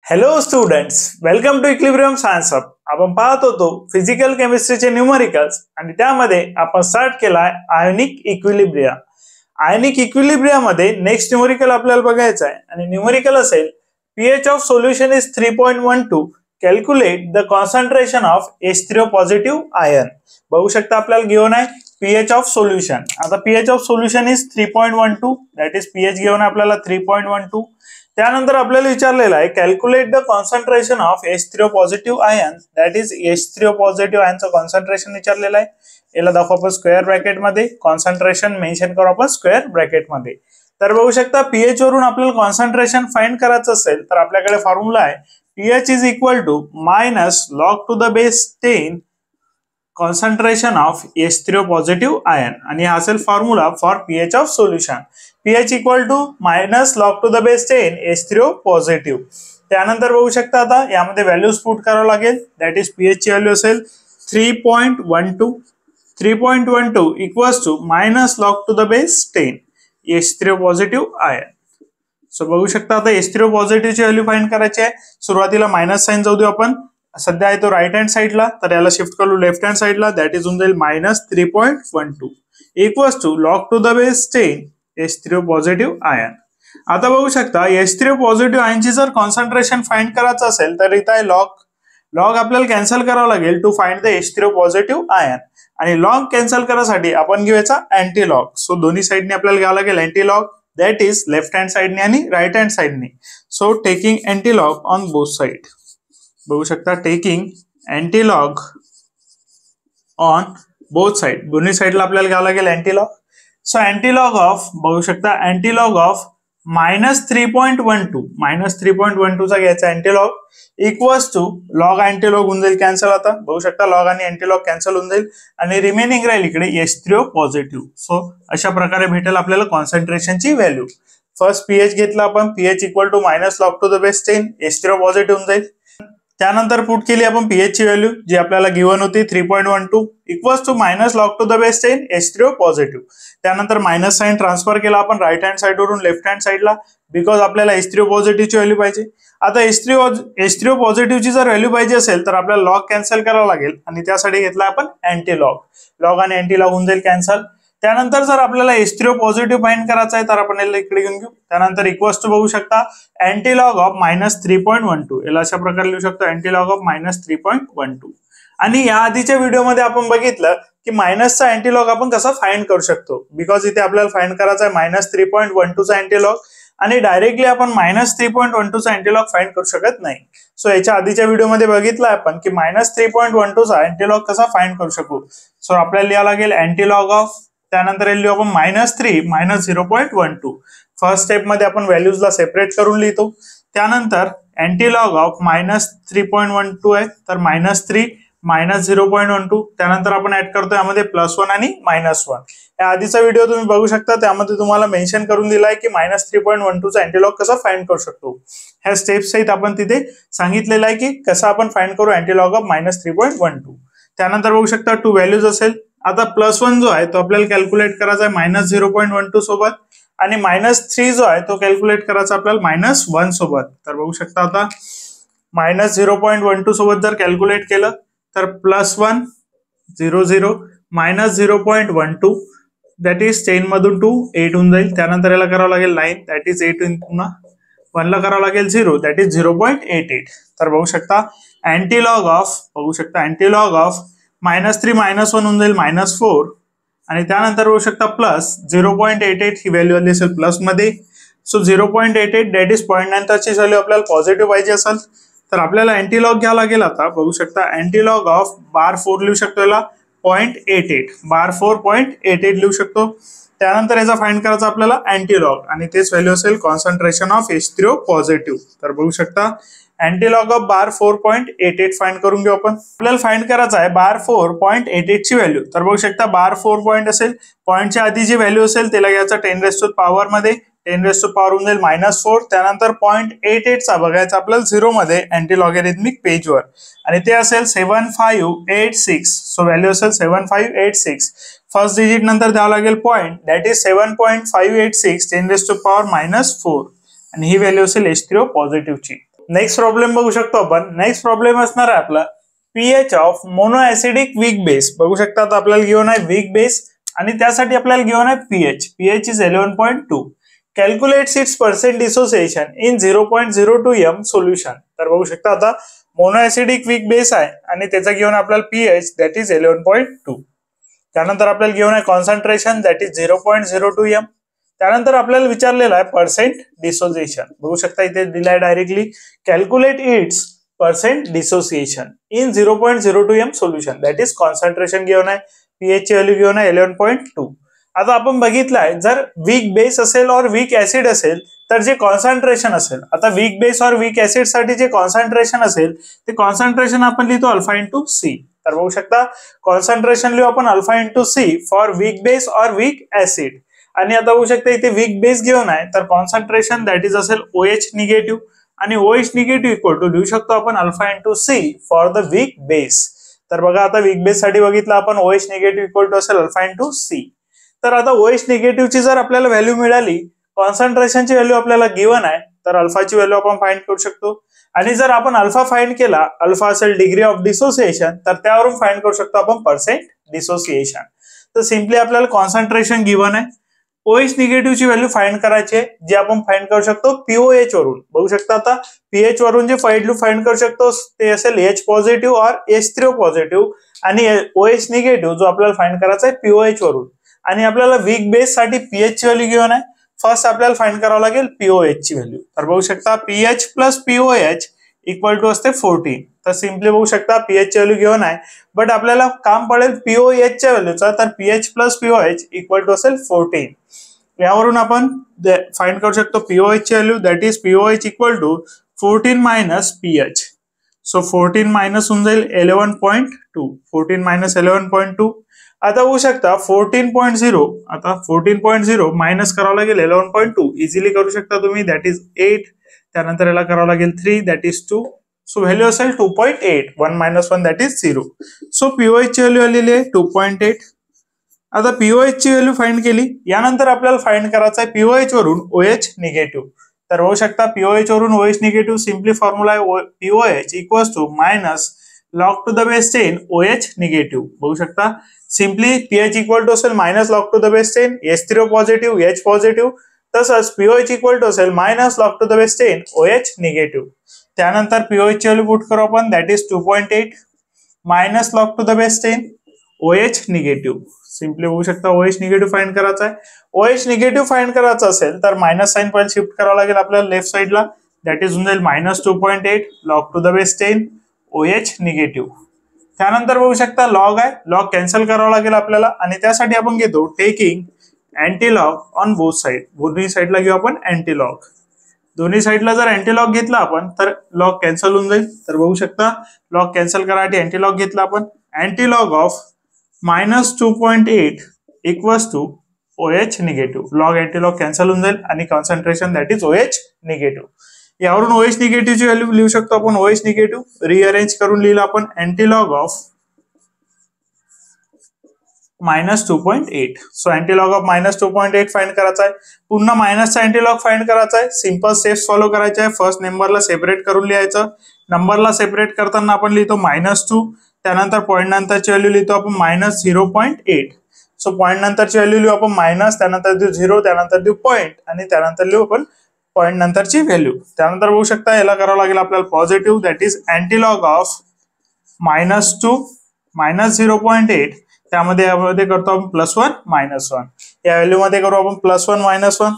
Hello students, welcome to equilibrium science hub. आपण पाहत होतो फिजिकल केमिस्ट्रीचे न्यूमरिकल्स आणि त्यामध्ये आपण स्टार्ट केलाय आयोनिक इक्विलिब्रियम. आयोनिक इक्विलिब्रियम मध्ये नेक्स्ट न्यूमरिकल आपल्याला बघायचा आहे आणि न्यूमरिकल असेल pH of solution is 3.12. Calculate the concentration of H3O positive ion. बघू शकता आपल्याला गिव्हन आहे pH ऑफ सोल्युशन. आता pH of solution is 3.12, that is pH given आपल्याला 3.12. त्यानंतर आपल्याला विचारलेलं आहे calculate the concentration of H3O positive ion, that is H3O positive आयनचं कॉन्सन्ट्रेशन विचारलेलं आहे. याला दाखवू आपण स्क्वेअर ब्रॅकेट मध्ये, कॉन्सन्ट्रेशन मेन्शन करू आपण स्क्वेअर ब्रॅकेट मध्ये. तर बघू शकता pH वरून आपल्याला कॉन्सन्ट्रेशन फाइंड करायचं असेल तर आपल्याकडे फॉर्म्युला आहे pH is equal to minus log to the base 10 concentration of H3O positive ion, आणि हा असेल formula for pH of solution. pH equal to minus log to the base 10 H3O positive. त्यानंतर बघू शकता आता यामध्ये व्हॅल्यूज पुट करावं लागेल, दॅट इज pH ची व्हॅल्यू असेल 3.12. 3.12 equals to minus log to the base 10 H3O positive ion. So बघू शकता आता H3O पॉझिटिव्ह ची व्हॅल्यू फाइंड करायची आहे. सुरुवातीला मायनस साइन जाऊ देऊ आपण, सध्या आहे तो राईट हँड साइडला, तर याला शिफ्ट करू लेफ्ट हँड साइडला, दॅट इज होऊन जाईल minus 3.12 equals to log to the base 10 H3O positive ion. आता बघू शकता H3O पॉझिटिव्ह आयनची जर कॉन्सन्ट्रेशन फाइंड करायचं असेल तर इथं आहे लॉग आपल्याला कॅन्सल करावं लागेल to find the H3O positive ion, आणि लॉग कॅन्सल करायसाठी आपण घेऊयाचा अँटी लॉग. सो दोन्ही साइडने आपल्याला घ्यावं लागेल anti log, that is left hand साइडने आणि right hand साइडने. So taking anti log on both side. बघू शकता taking anti log on both side, दोन्ही साइडला आपल्याला घ्यावं लागेल anti log. So antilog of बघू शकता अँटीलॉग ऑफ मायनस 3.12, मायनस 3.12 चा घ्यायचा अँटीलॉग इक्वल्स टू लॉग अँटीलॉग होऊन जाईल कॅन्सल. आता बघू शकता लॉग आणि अँटीलॉग कॅन्सल होऊन जाईल आणि रिमेनिंग राहील इकडे H3O पॉझिटिव्ह. सो अशा प्रकारे भेटेल आपल्याला कॉन्सन्ट्रेशनची व्हॅल्यू. फर्स्ट pH घेतला आपण, pH equal to minus log to the base 10 H3O positive होऊन जाईल. त्यानंतर पुट केली आपण pH ची व्हॅल्यू जी आपल्याला गिव्हन होती 3.12 equals to minus log to the base 10 H3O positive. त्यानंतर मायनस साइन ट्रान्सफर केला आपण राईट हँड साइड वरून लेफ्ट हँड साइडला, बिकॉज आपल्याला H3O पॉझिटिव्हची व्हॅल्यू पाहिजे. आता H3O पॉझिटिव्हची जर व्हॅल्यू पाहिजे असेल तर आपल्याला लॉग कॅन्सल करावा लागेल आणि त्यासाठी घेतला आपण अँटी लॉग. लॉग आणि अँटी लॉग होऊन जाईल कॅन्सल. त्यानंतर जर आपल्याला H3O पॉझिटिव्ह फाइंड करायचा आहे तर आपण याला इकडे घेऊन घेऊ. त्यानंतर इक्वल्स टू बघू शकता अँटीलॉग ऑफ मायनस 3.12, याला अशा प्रकारे लिहू शकतो अँटीलॉग ऑफ मायनस 3.12. आणि या आधीच्या व्हिडिओमध्ये आपण बघितलं की मायनसचा अँटीलॉग आपण कसा फाइंड करू शकतो, बिकॉज इथे आपल्याला फाइंड करायचा आहे मायनस 3.12 चा अँटीलॉग, आणि डायरेक्टली आपण मायनस 3.12 चा अँटीलॉग फाइंड करू शकत नाही. सो याच्या आधीच्या व्हिडिओमध्ये बघितलं आपण की मायनस 3.12 चा अँटीलॉग कसा फाइंड करू शकू. सो आपल्याला लिहावं लागेल अँटीलॉग ऑफ, त्यानंतर लिहू आपण मायनस 3 मायनस 0.12. फर्स्ट स्टेप मध्ये आपण व्हॅल्यूजला सेपरेट करून लिहितो. त्यानंतर अँटीलॉग ऑफ मायनस 3.12 आहे, तर मायनस 3 मायनस 0.12. त्यानंतर आपण ऍड करतो यामध्ये +1 आणि -1. या आधीचा व्हिडिओ तुम्ही बघू शकता, त्यामध्ये तुम्हाला मेन्शन करून दिलाय की मायनस 3.12 चा अँटीलॉग कसा फाइंड करू शकतो. ह्या स्टेप्स सहित आपण तिथे सांगितलेलं आहे की कसं आपण फाइंड करू अँटीलॉग ऑफ मायनस 3.12. त्यानंतर बघू शकता 2 व्हॅल्यूज असेल. आता +1 जो आहे तो आपल्याला कॅल्क्युलेट करायचा आहे मायनस 0.12 सोबत, आणि -3 जो आहे तो कॅल्क्युलेट करायचा आपल्याला -1 सोबत. तर बघू शकता आता मायनस 0.12 सोबत जर कॅल्क्युलेट केलं तर +1 0 0 मायनस 0.12 दॅट इज 10 मधून 2 8 होऊन जाईल. त्यानंतर याला करावं लागेल 9, दॅट इज 8 पुन्हा 1 ला करावं लागेल 0, दॅट इज 0.88. तर बघू शकता अँटीलॉग ऑफ, बघू शकता अँटीलॉग ऑफ -3 -1 होऊन जाईल -4, आणि त्यानंतर बघू शकता प्लस 0.88 ही व्हॅल्यू आली असेल प्लस मध्ये. सो 0.88 दॅट इज 0.9 ची व्हॅल्यू आपल्याला पॉझिटिव्ह पाहिजे असेल तर आपल्याला अँटीलॉग घ्यावं लागेल. आता बघू शकता अँटीलॉग ऑफ बार 4 लिहू शकतो, याला 0.88 बार 4.88 लिहू शकतो. त्यानंतर याचा फाइंड करायचा आपल्याला अँटीलॉग, आणि तेच व्हॅल्यू असेल कॉन्सन्ट्रेशन ऑफ H3O पॉझिटिव्ह. तर बघू शकता अँटीलॉग ऑफ बार 4.88 फाइंड करून घेऊ आपण. आपल्याला फाइंड करायचं आहे बार 4.88 ची व्हॅल्यू. तर बघू शकता बार 4 पॉईंट असेल, पॉईंटच्या आधी जी व्हॅल्यू असेल त्याला घ्यायचं 10⁻⁴ मध्ये, 10⁻⁴ होऊन जाईल -4. त्यानंतर 0.88 चा बघायचा आपल्याला 0 मध्ये अँटी लॉगॅरिथमिक पेजवर, आणि ते असेल 7586. सो व्हॅल्यू असेल 7586. फर्स्ट डिजिट नंतर द्यावं लागेल पॉईंट, दॅट इज 7.586 10⁻⁴, आणि ही व्हॅल्यू असेल H3O पॉझिटिव्हची. नेक्स्ट प्रॉब्लेम बघू शकतो आपण. नेक्स्ट प्रॉब्लेम असणार आहे आपला pH of mono acidic weak base. बघू शकता आता आपल्याला गिव्हन आहे वीक बेस आणि त्यासाठी आपल्याला गिव्हन आहे pH is 11.2. Calculates its percent dissociation in 0.02 m solution. तर बघू शकता आता मोनो ऍसिडिक वीक बेस आहे आणि त्याचा गिव्हन आपल्याला पीएच दॅट इज 11.2. त्यानंतर आपल्याला गिव्हन आहे कॉन्सन्ट्रेशन दॅट इज 0.02 m. त्यानंतर आपल्याला विचारलेला आहे पर्सेंट डिसोसिएशन. बघू शकता इथे दिलाय directly calculate it's percent dissociation in 0.02 m solution that is concentration given आहे, पीएच ची व्हॅल्यू गिव्हन आहे 11.2. आता आपण बघितलंय जर वीक बेस असेल और वीक ऍसिड असेल तर जे कॉन्सन्ट्रेशन असेल, आता वीक बेस और वीक ऍसिड साठी जे कॉन्सन्ट्रेशन असेल ते कॉन्सन्ट्रेशन आपण लिहितो अल्फा इंटू सी. तर बघू शकता कॉन्सन्ट्रेशन लिहू आपण alpha into C for weak base और वीक ऍसिड. आणि आता बघू शकता इथे वीक बेस घेऊन आहे तर कॉन्सन्ट्रेशन दॅट इज असेल OH निगेटिव्ह आणि OH निगेटिव्ह इक्वल टू लिहू शकतो आपण alpha into C for the weak base. तर बघा आता वीक बेस साठी बघितलं आपण OH निगेटिव्ह इक्वल टू असेल अल्फा इंटू सी. तर आता OH निगेटिव्ह ची जर आपल्याला व्हॅल्यू मिळाली, कॉन्सन्ट्रेशनची व्हॅल्यू आपल्याला गिव्हन आहे तर अल्फाची व्हॅल्यू आपण फाइंड करू शकतो. आणि जर आपण अल्फा फाइंड केला, अल्फा असेल डिग्री ऑफ डिसोसिएशन, तर त्यावरून फाइंड करू शकतो आपण पर्सेंट डिसोसिएशन. तर सिम्पली आपल्याला कॉन्सन्ट्रेशन गिव्हन आहे, OH निगेटिव्ह ची व्हॅल्यू फाइंड करायची आहे जे आपण फाइंड करू शकतो POH वरून. बघू शकता आता पीएच वरून जे व्हॅल्यू फाइंड करू शकतो ते असेल H पॉझिटिव्ह और H3 पॉझिटिव्ह आणि OH निगेटिव्ह जो आपल्याला फाइंड करायचा आहे POH वरून. आणि आपल्याला वीक बेस साठी पीएच ची व्हॅल्यू गिव्हन आहे. फर्स्ट आपल्याला फाइंड करावं लागेल POH ची व्हॅल्यू. तर बघू शकता pH plus POH equal to असते 14. तर सिम्पली बघू शकता पीएच ची व्हॅल्यू गिव्हन आहे बट आपल्याला काम पडेल POH च्या व्हॅल्यूचा. तर pH plus POH equal to असेल 14. यावरून आपण फाइंड करू शकतो POH ची value that is POH equal to 14 minus pH. So 14 minus होऊन जाईल 11.2. 14 मायनस 11.2. आता होऊ शकता 14.0. आता 14.0 मायनस करावं लागेल 11.2. इझिली करू शकता तुम्ही दॅट इज 8. त्यानंतर याला करावं लागेल 3 दॅट इज 2. सो व्हॅल्यू असेल 2.8. 1 minus 1 that is 0. So POH ची व्हॅल्यू आलेली आहे 2.8. आता POH ची व्हॅल्यू फाइंड केली. यानंतर आपल्याला फाइंड करायचं आहे POH वरून OH निगेटिव्ह. तर होऊ शकता POH वरून OH निगेटिव्ह सिम्पली फॉर्म्युला आहे POH equals to minus log to the base 10 OH negative. बघू शकता सिम्पली पीएच इक्वल टू असेल minus log to the base 10 H3 positive H positive. तसंच POH इक्वल टू असेल minus log to the base 10 OH negative. त्यानंतर POH ची value put करू आपण that is 2.8 minus log to the base 10 OH negative. Simply बघू शकता OH negative find करायचा आहे. OH निगेटिव्ह फाइंड करायचा असेल तर मायनस साइन पॉईंट शिफ्ट करावं लागेल आपल्याला लेफ्ट साइडला. दॅट इज होऊन जाईल minus 2.8 log to the base 10 OH negative. त्यानंतर बघू शकता लॉग आहे, लॉग कॅन्सल करावं लागेल आपल्याला आणि त्यासाठी आपण घेतो taking antilog on both side. दोन्ही साइडला घेऊ आपण अँटीलॉग. दोन्ही साइडला जर अँटीलॉग घेतला आपण तर लॉग कॅन्सल होऊन जाईल. तर बघू शकता लॉग कॅन्सल करासाठी अँटीलॉग घेतला आपण. Antilog of minus 2.8 equals to OH negative. Log antilog cancel होऊन जाईल आणि concentration that is OH negative. यावरून OH निगेटिव्हची व्हॅल्यू लिहू शकतो आपण OH निगेटिव्ह. रिअरेंज करून लिहिलं आपण antilog of minus 2.8. So antilog of minus 2.8 find करायचा आहे. पुन्हा मायनसचा अँटीलॉग फाइंड करायचा आहे. सिंपल स्टेप्स फॉलो करायचे आहे. फर्स्ट नंबरला सेपरेट करून लिहायचं. नंबरला सेपरेट करताना आपण लिहितो -2. त्यानंतर पॉईंट नंतरची व्हॅल्यू लिहितो आपण मायनस 0.8. सो पॉईंट नंतरची व्हॅल्यू लिहू आपण मायनस, त्यानंतर देऊ 0, त्यानंतर देऊ पॉईंट आणि त्यानंतर लिहू आपण पॉईंट नंतरची व्हॅल्यू. त्यानंतर बघू शकता याला करावं लागेल आपल्याला positive that is antilog of -2 minus 0.8. त्यामध्ये यामध्ये करतो आपण +1 -1. या व्हॅल्यू मध्ये करू आपण +1 -1.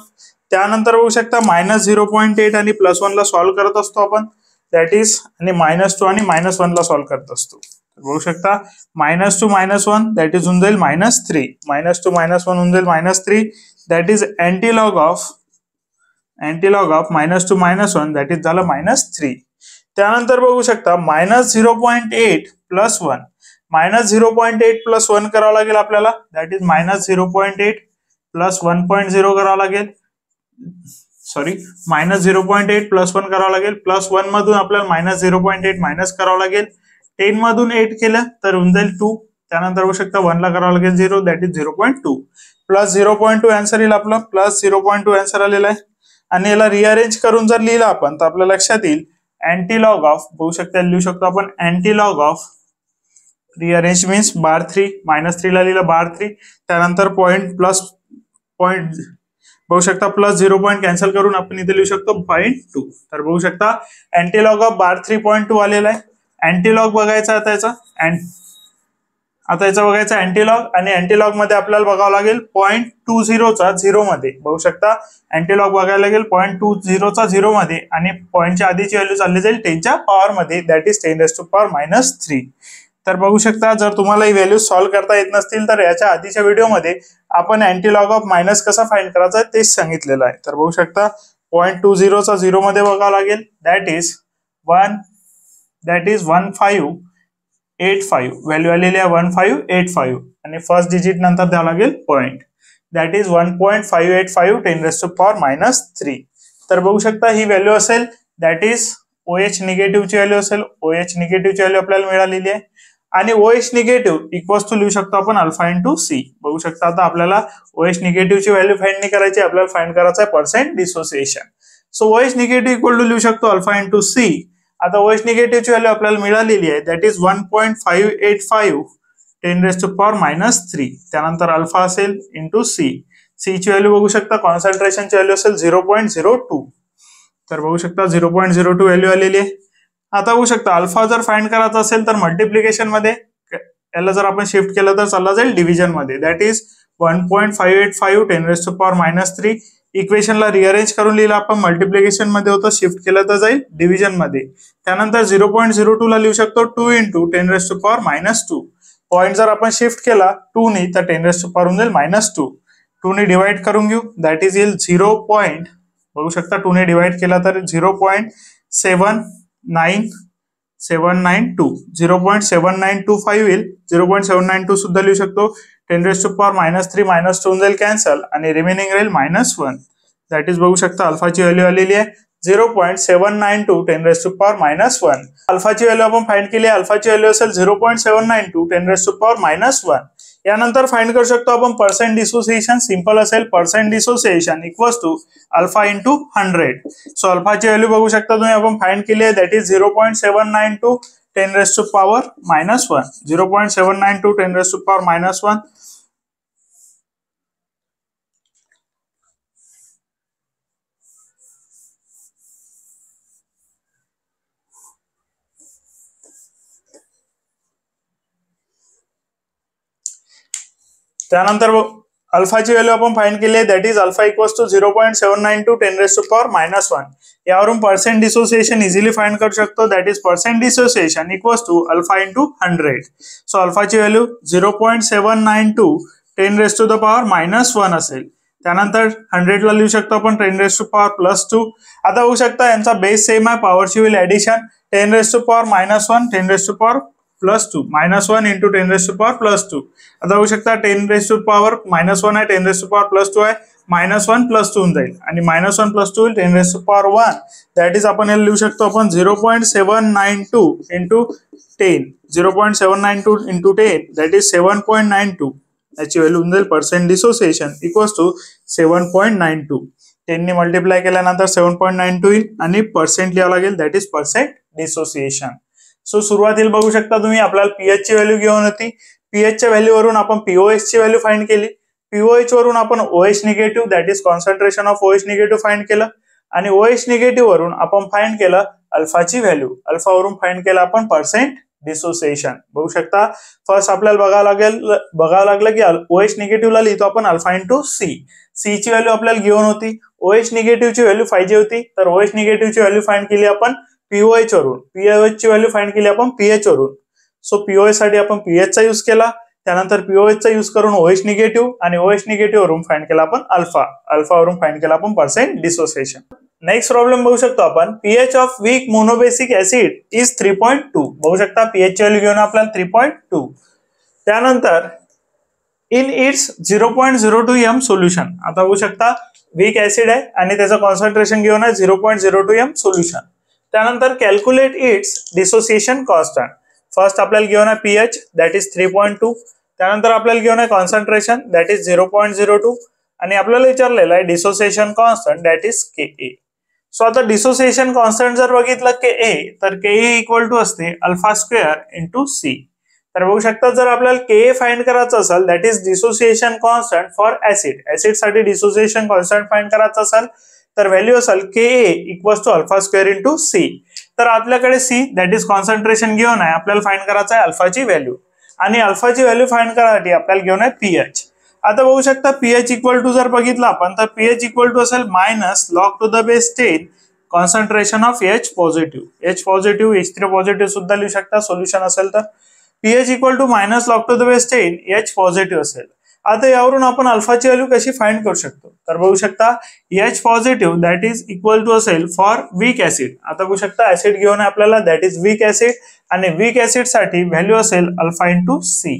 त्यानंतर बघू शकता मायनस 0.8 आणि +1 ला सॉल्व्ह करत असतो आपण दॅट इज आणि -2 आणि -1 ला सॉल्व्ह करत असतो. बघू शकता -2 -1 दॅट इज होऊन जाईल -3. -2 -1 होऊन जाईल -3. That is antilog of -2 -1 that is झालं -3. त्यानंतर बघू शकता -0.8 +1. -0.8 +1 करावं लागेल आपल्याला दॅट इज -0.8 +1.0 करावं लागेल. सॉरी -0.8 +1 करावं लागेल. +1 मधून आपल्याला -0.8 मायनस करावं लागेल. 10 मधून 8 केलं तर होऊन जाईल 2. त्यानंतर बघू शकता 1 ला करावं लागेल 0 दॅट इज 0.2. +0.2 आन्सर येईल आपला. +0.2 आन्सर आलेला आहे. आणि याला रिअरेंज करून जर लिहिलं आपण तर आपल्या लक्षात येईल अँटीलॉग ऑफ बघू शकता, लिहू शकतो आपण अँटीलॉग ऑफ रिअरेंज मीन्स बार 3 -3 ला लिहिलं बार 3, त्यानंतर पॉइंट प्लस पॉइंट बघू शकता प्लस 0 पॉइंट कॅन्सल करून आपण इथे लिहू शकतो 0.2. तर बघू शकता अँटीलॉग ऑफ बार 3.2 आलेला आहे. अँटीलॉग बघायचा आता याचा बघायचा अँटीलॉग, आणि अँटीलॉग मध्ये आपल्याला बघावं लागेल 0.20 चा 0 मध्ये. बघू शकता अँटीलॉग बघायला लागेल 0.20 चा 0 मध्ये, आणि पॉइंटच्या आधीची व्हॅल्यू चालली जाईल 10 च्या पॉवर मध्ये, दॅट इज 10⁻³ तर बघू शकता जर तुम्हाला ही व्हॅल्यू सॉल्व्ह करता येत नसतील तर याच्या आधीच्या व्हिडिओमध्ये आपण अँटीलॉग ऑफ मायनस कसा फाइंड करायचा तेच सांगितलेलं आहे. तर बघू शकता 0.20 चा 0 मध्ये बघावं लागेल, दॅट इज 1585 व्हॅल्यू आलेली आहे 1585, आणि फर्स्ट डिजिट नंतर द्यावं लागेल पॉइंट, दॅट इज 1.585 10⁻³ तर बघू शकता ही व्हॅल्यू असेल, दॅट इज OH निगेटिव्हची व्हॅल्यू असेल. OH निगेटिव्हची व्हॅल्यू आपल्याला मिळालेली आहे, आणि OH निगेटिव्ह इक्वल्स टू लिहू शकतो आपण अल्फा इंटू सी. बघू शकता आता आपल्याला OH निगेटिव्हची व्हॅल्यू फाइंड नाही करायची, आपल्याला फाइंड करायचं आहे percent dissociation. So OH negative equal to लिहू शकतो अल्फा इंटू सी. आता OH निगेटिव्हची व्हॅल्यू आपल्याला मिळालेली आहे, दॅट इज 1.585 10⁻³ त्यानंतर अल्फा असेल इंटू सी. सी ची व्हॅल्यू बघू शकता कॉन्सन्ट्रेशनची व्हॅल्यू असेल 0.02. तर बघू शकता 0.02 व्हॅल्यू आलेली आहे. आता बघू शकता अल्फा जर फाइंड करायचा असेल तर मल्टिप्लिकेशन मध्ये याला जर आपण शिफ्ट केलं तर चालला जाईल डिव्हिजन मध्ये, दॅट इज 1.585 10⁻³ इक्वेशनला रिअरेंज करून लिहिलं आपण, मल्टिप्लिकेशन मध्ये होतं, शिफ्ट केलं तर जाईल डिव्हिजन मध्ये. त्यानंतर 0.02 ला लिहू शकतो 2 इंटू 10⁻². पॉइंट जर आपण शिफ्ट केला 2 ने तर 10⁻² होऊन जाईल -2. 2 ने डिवाइड करून घेऊ, दॅट इज येईल 0. बघू शकता 2 ने डिवाइड केला तर 0.7925 येईल. 0.792 सुद्धा लिहू शकतो. 10⁻³ -2 होऊन जाईल कॅन्सल, आणि रिमेनिंग राहील -1. दॅट इज बघू शकता अल्फाची व्हॅल्यू आलेली आहे 0.792 10⁻⁻1. अल्फाची व्हॅल्यू आपण फाइंड केली आहे, अल्फाची व्हॅल्यू असेल 0.792 10⁻⁻1. यानंतर फाइंड करू शकतो आपण पर्सेंट डिसोसिएशन. सिंपल असेल percent dissociation equals to alpha into 100. So अल्फाची व्हॅल्यू बघू शकता तुम्ही आपण फाइंड केली आहे, दॅट इज 0.792 10⁻⁻1. 0.792 10⁻⁻1. त्यानंतर अल्फाची व्हॅल्यू आपण फाइंड केली आहे, that is alpha equals to 0.792 10⁻⁻1. यावरून पर्सेंट डिसोसिएशन इझिली फाइंड करू शकतो, that is percent dissociation equals to alpha into 100. So अल्फाची व्हॅल्यू 0.792 10⁻⁻1 असेल. त्यानंतर 100 ला लिहू शकतो आपण 10⁻+2. आता होऊ शकता यांचा बेस सेम आहे, पॉवरची होईल ऍडिशन 10⁻⁻1 10⁻+2 -1 इंटू 10⁻+2. आता होऊ शकता 10⁻⁻1 आहे 10⁻+2 आहे, -1+2 होऊन जाईल, आणि -1+2 होईल 10⁻1. दॅट इज आपण याला लिहू शकतो आपण 0.792 इंटू 10. 0.792 into 10 that is 7.92. याची व्हॅल्यू होऊन जाईल पर्सेंट डिसोसिएशन इक्वल्स टू 7.92. 10 ने मल्टिप्लाय केल्यानंतर 7.92 येईल, आणि पर्सेंट लिहावं लागेल, that is percent dissociation. So सुरुवातीला बघू शकता तुम्ही आपल्याला पीएच ची व्हॅल्यू घेऊन होती. पीएच च्या व्हॅल्यू वरून आपण पीओएच ची व्हॅल्यू फाइंड केली. पीओएच वरून आपण OH negative that is concentration of OH negative find केलं, आणि ओएच निगेटिव्ह वरून आपण फाइंड केलं अल्फाची व्हॅल्यू. अल्फा वरून फाइंड केलं आपण पर्सेंट डिसोसिएशन. बघू शकता फर्स्ट आपल्याला बघावं लागलं की ओएच निगेटिव्हला लिहितो आपण अल्फा इंटू सी. सी ची व्हॅल्यू आपल्याला घेऊन होती, ओएच निगेटिव्हची व्हॅल्यू पाहिजे होती, तर ओएच निगेटिव्हची व्हॅल्यू फाइंड केली आपण पीओएच वरून. पीओएच ची व्हॅल्यू फाइंड केली आपण पीएच वरून. सो पीओएच साठी आपण पीएच चा यूज केला, त्यानंतर पीओएच चा यूज करून ओएच निगेटिव्ह, आणि ओएच निगेटिव्ह वरून फाइंड केला आपण अल्फा. अल्फा वरून फाइंड केला आपण पर्सेंट डिसोसिएशन. नेक्स्ट प्रॉब्लेम बघू शकतो आपण, pH of weak monobasic acid is 3.2. बघू शकता पीएच ची व्हॅल्यू घेऊन आपल्याला 3.2. त्यानंतर इन इट्स 0.02 m सोल्युशन. आता बघू शकता वीक ऍसिड आहे आणि त्याचं कॉन्सन्ट्रेशन घेऊन आहे 0.02 m सोल्युशन. त्यानंतर calculate it's dissociation constant. First आपल्याला घेऊन आहे पीएच दॅट इज 3.2. त्यानंतर आपल्याला घेऊन आहे कॉन्सन्ट्रेशन दॅट इज 0.02, आणि आपल्याला विचारलेलं आहे dissociation constant that is K. So आता डिसोसिएशन कॉन्स्टंट जर बघितलं के तर के इक्वल टू असते अल्फा स्क्वेअर इंटू सी. तर बघू शकता जर आपल्याला के फाइंड करायचं असेल that is dissociation constant for acid. Acid साठी डिसोसिएशन कॉन्स्टंट फाइंड करायचं असेल तर व्हॅल्यू असेल K equal to alpha square into C. तर आपल्याकडे सी दॅट इज कॉन्सन्ट्रेशन घेऊन आहे, आपल्याला फाइंड करायचं आहे अल्फाची व्हॅल्यू आणि अल्फाची व्हॅल्यू फाइंड करायसाठी आपल्याला घेऊन आहे पीएच. आता बघू शकता पीएच इक्वल टू जर बघितलं आपण तर पीएच इक्वल टू असेल minus log to the base 10 concentration of H positive. H positive H3 positive सुद्धा लिहू शकता सोल्युशन असेल तर. PH equal to minus log to the base 10 H positive असेल. आता यावरून आपण अल्फाची व्हॅल्यू कशी फाइंड करू शकतो तर बघू शकता H positive that is equal to असेल फॉर वीक ऍसिड. आता बघू शकता ऍसिड घेऊन आपल्याला दॅट इज वीक ऍसिड आणि वीक ऍसिड साठी व्हॅल्यू असेल अल्फा इंटू सी.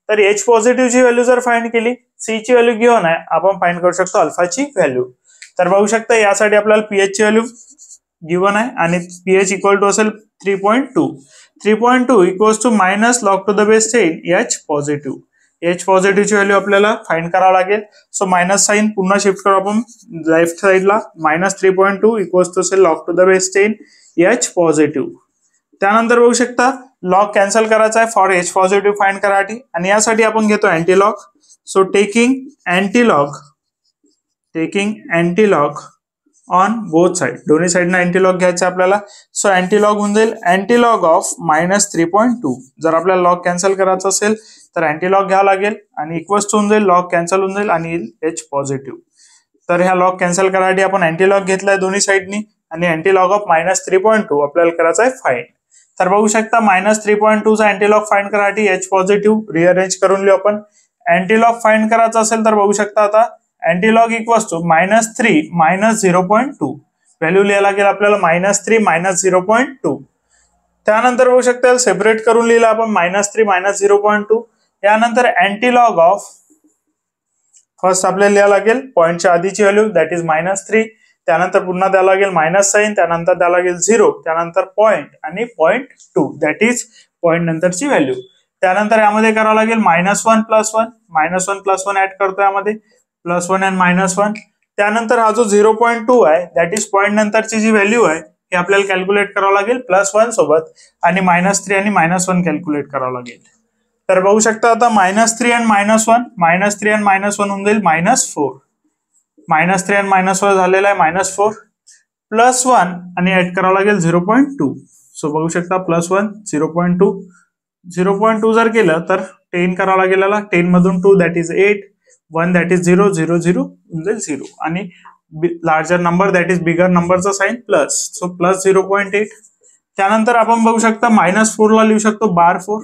तर एच पॉझिटिव्ह ची व्हॅल्यू जर फाइंड केली सी ची व्हॅल्यू घेऊन आहे आपण फाइंड करू शकतो अल्फाची व्हॅल्यू. तर बघू शकता यासाठी आपल्याला पीएच ची व्हॅल्यू गिवन आहे आणि पीएच इक्वल टू असेल 3.2. 3.2 equals to minus log to the base 10 H positive. H positive ची व्हॅल्यू आपल्याला फाइंड करावं लागेल. सो मायनस साइन पुन्हा शिफ्ट करू आपण लेफ्ट साइडला. मायनस 3.2 इक्वल्स टू असेल log to the base 10 H positive. त्यानंतर बघू शकता लॉग कॅन्सल करायचा आहे फॉर एच पॉझिटिव्ह फाइंड करायसाठी आणि यासाठी आपण घेतो antilog. So taking antilog on both side, दोन्ही साइडना अँटीलॉग घ्यायचं आपल्याला. सो अँटीलॉग होऊन जाईल अँटीलॉग ऑफ मायनस 3.2. जर आपल्याला लॉग कॅन्सल करायचं असेल तर अँटीलॉग घ्यावं लागेल आणि इक्वल्स टू होऊन जाईल लॉग कॅन्सल होऊन जाईल आणि एच पॉझिटिव्ह. तर ह्या लॉग कॅन्सल करायसाठी आपण अँटीलॉग घेतलाय दोन्ही साइडनी आणि अँटीलॉग ऑफ मायनस 3.2 आपल्याला करायचं आहे फाइंड. तर बघू शकता मायनस 3.2 चा अँटीलॉग फाइंड करायसाठी एच पॉझिटिव्ह रिअरेंज करून लिहू आपण. अँटीलॉग फाइंड करायचं असेल तर बघू शकता आता antilog equals to minus 3 minus 0.2. Value लिहायला लागेल आपल्याला मायनस 3 मायनस 0.2. त्यानंतर बघू शकता सेपरेट करून लिहिलं आपण मायनस 3 मायनस 0.2. यानंतर अँटीलॉग ऑफ फर्स्ट आपल्याला लिहायला लागेल पॉईंटच्या आधीची व्हॅल्यू दॅट इज मायनस 3. त्यानंतर पुन्हा द्यावं लागेल मायनस साइन, त्यानंतर द्यावं लागेल 0, त्यानंतर पॉईंट आणि 0.2 दॅट इज पॉईंट नंतरची व्हॅल्यू. त्यानंतर यामध्ये करावं लागेल -1 + 1 -1 + 1 ऍड करतो यामध्ये +1 आणि -1. त्यानंतर हा जो 0.2 आहे दॅट इज पॉईंट नंतरची जी व्हॅल्यू आहे हे आपल्याला कॅल्क्युलेट करावं लागेल +1 सोबत आणि -3 आणि -1 कॅल्क्युलेट करावं लागेल. तर बघू शकता आता -3 आणि -1 -3 आणि -1 होऊन जाईल -4. -3 आणि -4 झालेला आहे -4 +1 आणि ऍड करावं लागेल 0.2. सो बघू शकता +1 0.2 0.2 जर केलं तर 10 करावं लागेल याला. 10 मधून 2 दॅट इज 8, 1 दॅट इज 0 0 0 होऊन जाईल 0 आणि larger number that is bigger नंबरचा साइन प्लस. So plus 0.8. त्यानंतर आपण बघू शकता -4 ला लिहू शकतो -4.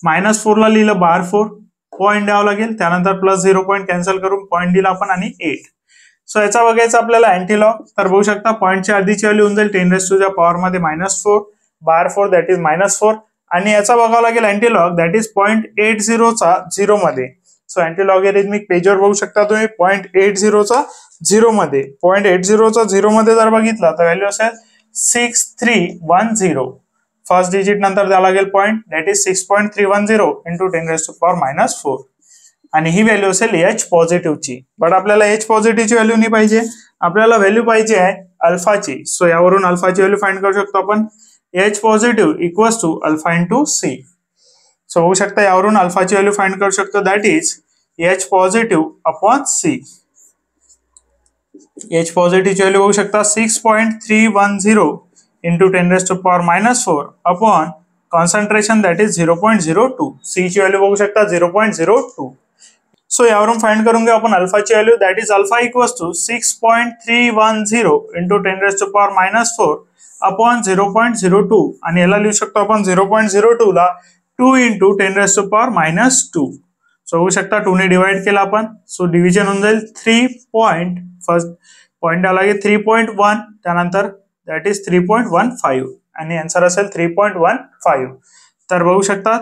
-4 ला लिहिलं -4 पॉईंट द्यावं लागेल. त्यानंतर +0 पॉईंट कॅन्सल करून पॉईंट दिला आपण आणि 8. सो याचा बघायचं आपल्याला अँटीलॉग. तर बघू शकता पॉईंटच्या आधीची व्हॅल्यू होऊन जाईल 10⁻⁴ मध्ये -4 4 दॅट इज -4 आणि याचा बघावं लागेल अँटीलॉग दॅट इज 0.80 चा 0 मध्ये. सो अँटीलॉगॅरिथमिक पेजवर बघू शकता तुम्ही 0.80 चा 0 मध्ये. 0.80 चा 0 मध्ये जर बघितलं तर व्हॅल्यू असेल 6310. फर्स्ट डिजिट नंतर द्यावं लागेल पॉईंट दॅट इज 6.310 इंटू 10⁻⁴ आणि ही व्हॅल्यू असेल एच पॉझिटिव्हची. बट आपल्याला एच पॉझिटिव्हची व्हॅल्यू नाही पाहिजे, आपल्याला व्हॅल्यू पाहिजे आहे अल्फाची. सो यावरून अल्फाची व्हॅल्यू फाइंड करू शकतो आपण H positive equals to alpha into C. So बघू शकता यावरून अल्फाची व्हॅल्यू फाइंड करू शकतो that is H positive upon C. H पॉझिटिव्हची व्हॅल्यू बघू शकता 6.310 into 10⁻⁴ upon concentration that is 0.02. C ची व्हॅल्यू बघू शकता 0.02. सो यावरून फाइंड करून घेऊ आपण अल्फाची value that is alpha equals to 6.310 into 10⁻⁴ upon 0.02 आणि याला लिहू शकतो आपण 0.02 ला 2 इंटू 10⁻⁻². सो बघू शकता 2 ने डिवाइड केला आपण. सो डिव्हिजन होऊन जाईल 3 पॉईंट फर्स्ट पॉईंट द्यावं लागेल 3.1 त्यानंतर दॅट इज 3.15 आणि आन्सर असेल 3.15. तर बघू शकता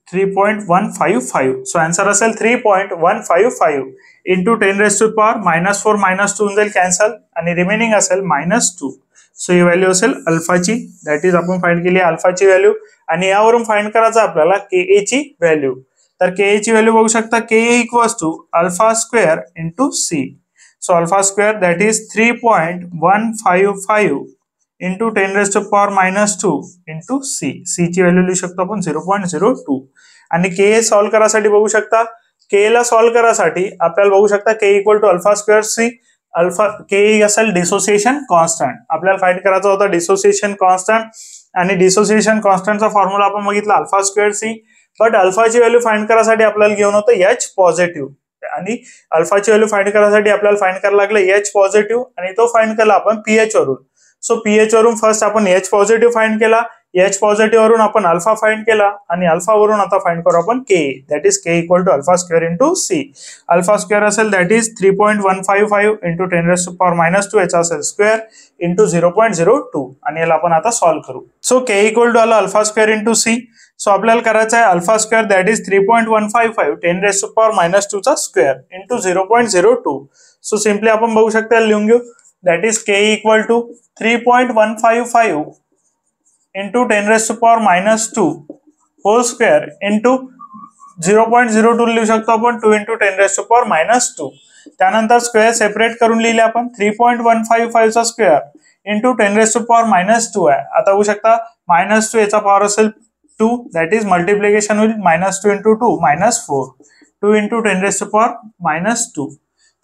3.155. सो आन्सर असेल 3.155 इंटू 10⁻⁻⁴ -2 होऊन जाईल कॅन्सल आणि रिमेनिंग असेल -2. सो ही व्हॅल्यू असेल अल्फाची दॅट इज आपण फाइंड केली अल्फाची व्हॅल्यू आणि यावरून फाइंड करायचं आपल्याला के ची व्हॅल्यू. तर के ची व्हॅल्यू बघू शकता K equals to alpha square into C. So alpha square that is 3.155 into 10 raised to power minus 2 into c. c ची व्हॅल्यू लिहू शकतो आपण 0.02. आणि के सॉल्व करासाठी बघू शकता, के ला सॉल्व करासाठी आपल्याला बघू शकता K equal to alpha square C. Alpha K असेल डिसोसिएशन कॉन्स्टंट. आपल्याला फाइंड करायचा होता डिसोसिएशन कॉन्स्टंट, आणि डिसोसिएशन कॉन्स्टंटचा फॉर्म्युला आपण बघितला अल्फा स्क्वेअर सी. बट अल्फाची व्हॅल्यू फाइंड करासाठी आपल्याला घेऊन होतं एच पॉझिटिव्ह, आणि अल्फाची व्हॅल्यू फाइंड करासाठी आपल्याला फाइंड करायला लागलं एच पॉझिटिव्ह, आणि तो फाइंड केला आपण पीएच वरून. सो पीएच वरून फर्स्ट आपण एच पॉझिटिव्ह फाइंड केला, एच पॉझिटिव्ह वरून आपण अल्फा फाइंड केला, आणि अल्फा वरून आता फाइंड करू आपण K. That is K equal to alpha square into C. Alpha square असेल that is 3.155 into 10 raise to power minus 2 याचा असेल स्क्वेअर इंटू 0.02, आणि याला आपण आता सॉल्व करू. सो के इक्वल टू आला alpha square into C. So आपल्याला करायचं आहे alpha square that is 3.155 10 raise to power minus 2 चा स्क्वेअर इंटू 0.02. सो सिम्पली आपण बघू शकता लिहून घेऊ. That is K equal to 3.155 into 10 raised to power minus 2 whole square into 0.02 लिहू शकतो आपण 2 into 10 raised to power minus 2. त्यानंतर स्क्वेअर सेपरेट करून लिहिले आपण 3.155 चा square into 10 raised to power minus 2 आहे. आता होऊ शकता minus 2 याचा पॉवर असेल 2, दॅट इज मल्टिप्लिकेशन होईल minus 2 into 2 minus 4, 2 into 10 raised to power minus 2.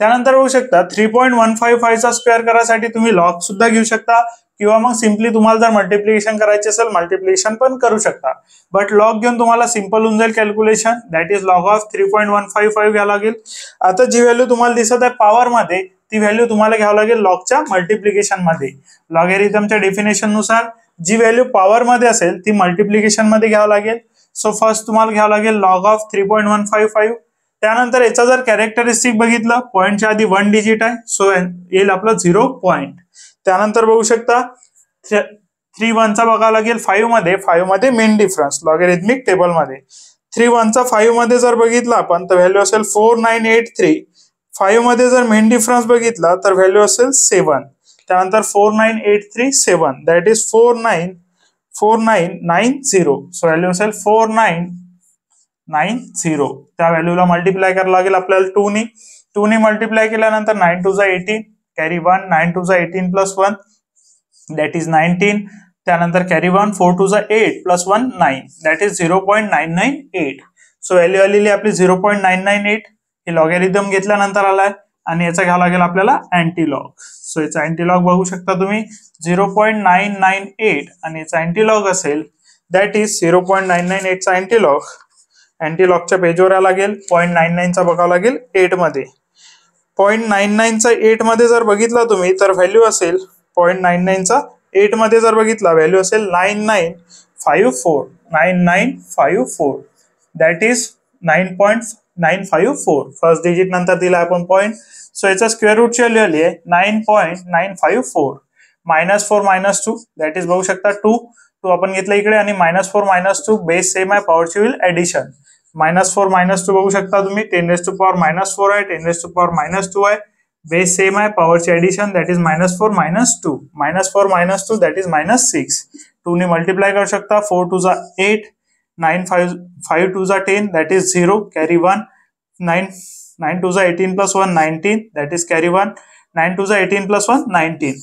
त्यानंतर होऊ शकता 3.155 चा स्क्वेअर करायसाठी तुम्ही लॉग सुद्धा घेऊ शकता, किंवा मग सिम्पली तुम्हाला जर मल्टिप्लिकेशन करायचे असेल मल्टिप्लिकेशन पण करू शकता. बट लॉग घेऊन तुम्हाला सिंपल होऊन जाईल calculation. That is log of 3.155 घ्यावं लागेल. आता जी व्हॅल्यू तुम्हाला दिसत आहे पॉवर मध्ये, ती व्हॅल्यू तुम्हाला घ्यावं लागेल लॉगच्या मल्टिप्लिकेशन मध्ये. लॉगॅरिथमच्या डेफिनेशन नुसार जी व्हॅल्यू पॉवर मध्ये असेल ती मल्टिप्लिकेशन मध्ये घ्यावं लागेल. सो फर्स्ट तुम्हाला घ्यावं लागेल लॉग ऑफ 3.155. त्यानंतर याचा जर कॅरेक्टरिस्टिक बघितलं, पॉईंटच्या आधी 1 डिजिट आहे, सो येईल आपलं 0 पॉईंट. त्यानंतर बघू शकता 3 1 चा बघावं लागेल 5 मध्ये मेन डिफरन्स लॉगॅरिथमिक टेबल मध्ये. 3 1 चा 5 मध्ये जर बघितलं आपण तर व्हॅल्यू असेल 4983. 5 मध्ये जर मेन डिफरन्स बघितला तर व्हॅल्यू असेल 7. त्यानंतर 49837 दॅट इज 4990. सो व्हॅल्यू असेल 4990. त्या व्हॅल्यूला मल्टिप्लाय करावं लागेल आपल्याला 2 ने मल्टिप्लाय केल्यानंतर 9 2 18 कॅरी 1, 9 2 18 प्लस 1 दॅट इज 19. त्यानंतर carry 1, 4 2 8 plus 1 9 that is 0.998. So value आलेली आपली 0.998. हे लॉगॅरिथम घेतल्यानंतर आलाय, आणि याचा घ्यावा लागेल आपल्याला अँटीलॉग. सो याचा अँटीलॉग बघू शकता तुम्ही 0.998, आणि याचा अँटीलॉग असेल दॅट इज 0.998 चा अँटीलॉग. अँटीलॉगच्या पेजवर यावं लागेल. 0.99 चा बघावं लागेल 8 मध्ये. 0.99 चा 8 मध्ये जर बघितला तुम्ही तर व्हॅल्यू असेल 0.99 चा 8 मध्ये जर बघितला व्हॅल्यू असेल 9954 दॅट इज 9.954. फर्स्ट डिजिट नंतर दिला आपण पॉईंट. सो याचा स्क्वेअर रूटची व्हॅल्यू आली आहे 9.954. -4 -2 दॅट इज बघू शकता 2 आपण घेतला इकडे, आणि -4 -2 बेस सेम आहे, पॉवरची होईल ऍडिशन. -4 -2 बघू शकता तुम्ही 10 रेज टू पॉवर -4 आहे, 10 रेज टू पॉवर -2 आहे, बेस सेम आहे, पॉवरची addition that is -4 -2. -4 -2 that is -6. 2 ने मल्टिप्लाय करू शकता. 4 2 8, 9 5 2 10 that is 0 carry 1, 9 2 18 plus 1 19 that is carry 1, 9 2 18 plus 1 19.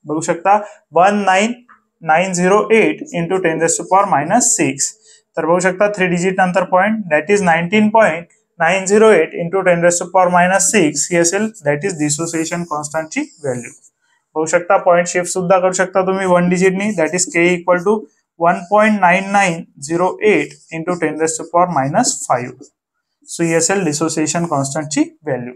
बघू शकता 19908 इंटू 10 रेज टू पॉवर -6. तर बघू शकता 3 डिजिट नंतर point that is 19.908 into 10 raise to power -6 ही असेल दॅट इज डिसोसिएशन कॉन्स्टंटची व्हॅल्यू. बघू शकता पॉईंट शिफ्ट सुद्धा करू शकता तुम्ही 1 डिजिटनी. That is K equal to 1.9908 into 10 raise to power -5. So ही असेल डिसोसिएशन कॉन्स्टंटची व्हॅल्यू.